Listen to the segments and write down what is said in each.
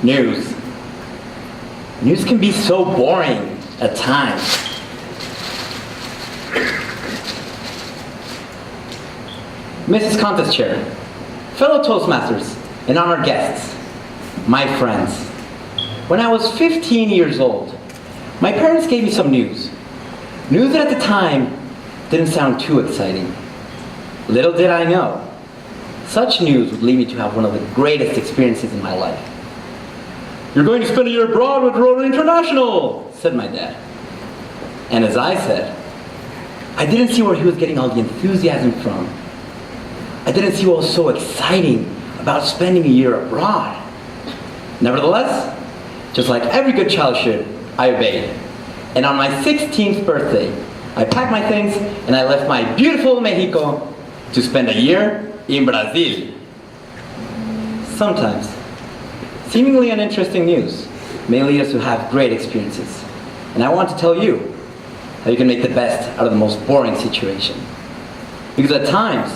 News. News can be so boring at times. Mrs. Contest Chair, fellow Toastmasters, and honored guests, my friends. When I was 15 years old, my parents gave me some news. News that at the time didn't sound too exciting. Little did I know, such news would lead me to have one of the greatest experiences in my life. "You're going to spend a year abroad with Rotary International," said my dad. And as I said, I didn't see where he was getting all the enthusiasm from. I didn't see what was so exciting about spending a year abroad. Nevertheless, just like every good child should, I obeyed. And on my 16th birthday, I packed my things and I left my beautiful Mexico to spend a year in Brazil. Sometimes, seemingly uninteresting news may lead us to have great experiences. And I want to tell you how you can make the best out of the most boring situation. Because at times,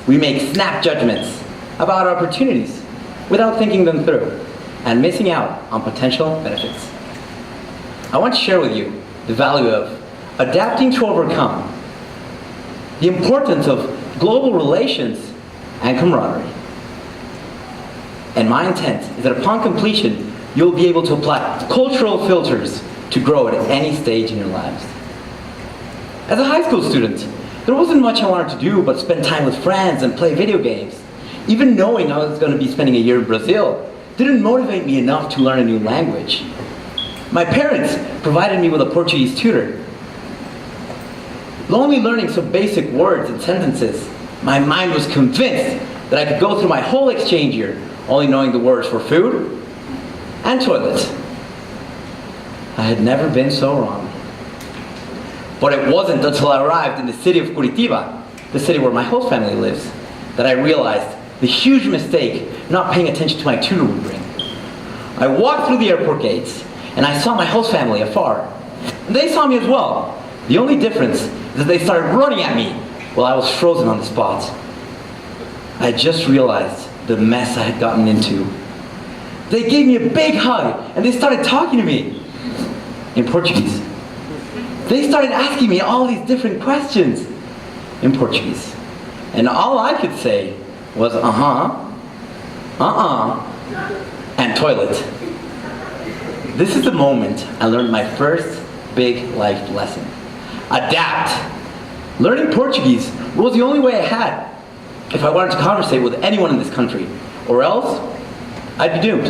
we make snap judgments about opportunities without thinking them through and missing out on potential benefits. I want to share with you the value of adapting to overcome, the importance of global relations and camaraderie. And my intent is that upon completion, you'll be able to apply cultural filters to grow at any stage in your lives. As a high school student, there wasn't much I wanted to do but spend time with friends and play video games. Even knowing I was going to be spending a year in Brazil didn't motivate me enough to learn a new language. My parents provided me with a Portuguese tutor. Only learning some basic words and sentences, my mind was convinced that I could go through my whole exchange year only knowing the words for food and toilet. I had never been so wrong. But it wasn't until I arrived in the city of Curitiba, the city where my host family lives, that I realized the huge mistake not paying attention to my tutor would bring. I walked through the airport gates and I saw my host family afar. And they saw me as well. The only difference is that they started running at me while I was frozen on the spot. I just realized the mess I had gotten into. They gave me a big hug and they started talking to me in Portuguese. They started asking me all these different questions in Portuguese. And all I could say was and toilet. This is the moment I learned my first big life lesson. Adapt. Learning Portuguese was the only way I had if I wanted to conversate with anyone in this country, or else I'd be doomed.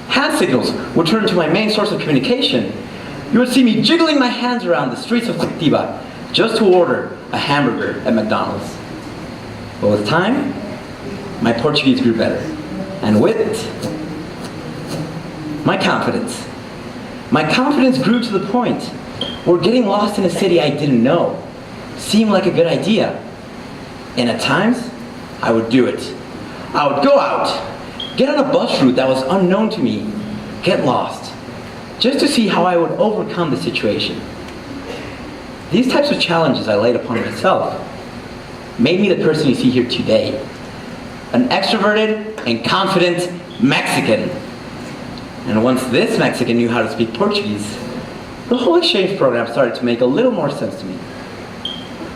Hand signals would turn into my main source of communication. You would see me jiggling my hands around the streets of Curitiba just to order a hamburger at McDonald's. But with time, my Portuguese grew better. And with it, my confidence. My confidence grew to the point where getting lost in a city I didn't know seemed like a good idea. And at times, I would do it. I would go out, get on a bus route that was unknown to me, get lost, just to see how I would overcome the situation. These types of challenges I laid upon myself made me the person you see here today, an extroverted and confident Mexican. And once this Mexican knew how to speak Portuguese, the whole exchange program started to make a little more sense to me.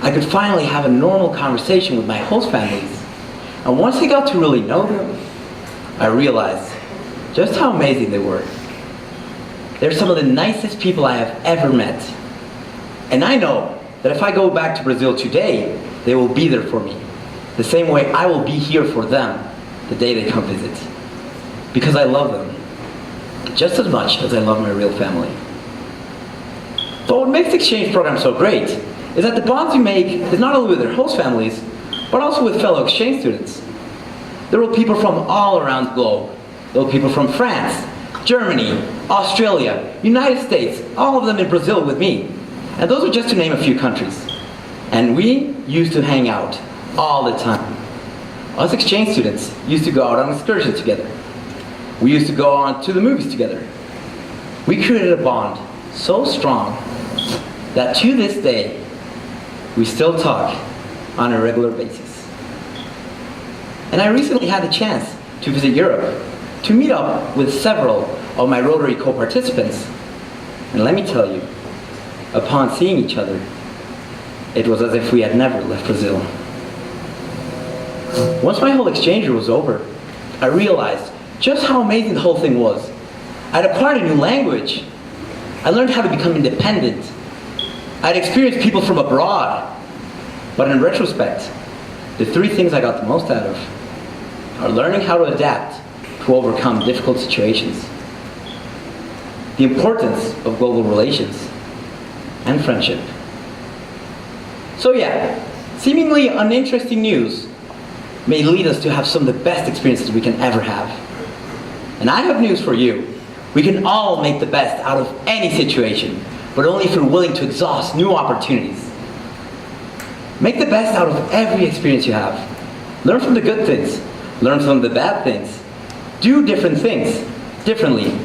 I could finally have a normal conversation with my host families. And once I got to really know them, I realized just how amazing they were. They're some of the nicest people I have ever met. And I know that if I go back to Brazil today, they will be there for me, the same way I will be here for them the day they come visit. Because I love them, just as much as I love my real family. But what makes the exchange program so great is that the bonds you make is not only with their host families, but also with fellow exchange students. There were people from all around the globe. There were people from France, Germany, Australia, United States, all of them in Brazil with me. And those are just to name a few countries. And we used to hang out all the time. Us exchange students used to go out on excursions together. We used to go on to the movies together. We created a bond so strong that to this day, we still talk on a regular basis. And I recently had the chance to visit Europe, to meet up with several of my Rotary co-participants. And let me tell you, upon seeing each other, it was as if we had never left Brazil. Once my whole exchange was over, I realized just how amazing the whole thing was. I'd acquired a new language. I learned how to become independent. I'd experienced people from abroad. But in retrospect, the three things I got the most out of are learning how to adapt to overcome difficult situations, the importance of global relations, and friendship. So yeah, seemingly uninteresting news may lead us to have some of the best experiences we can ever have. And I have news for you. We can all make the best out of any situation, but only if we're willing to exhaust new opportunities. Make the best out of every experience you have. Learn from the good things. Learn from the bad things. Do different things differently.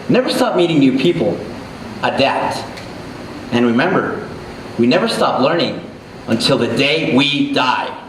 Never stop meeting new people. Adapt. And remember, we never stop learning until the day we die.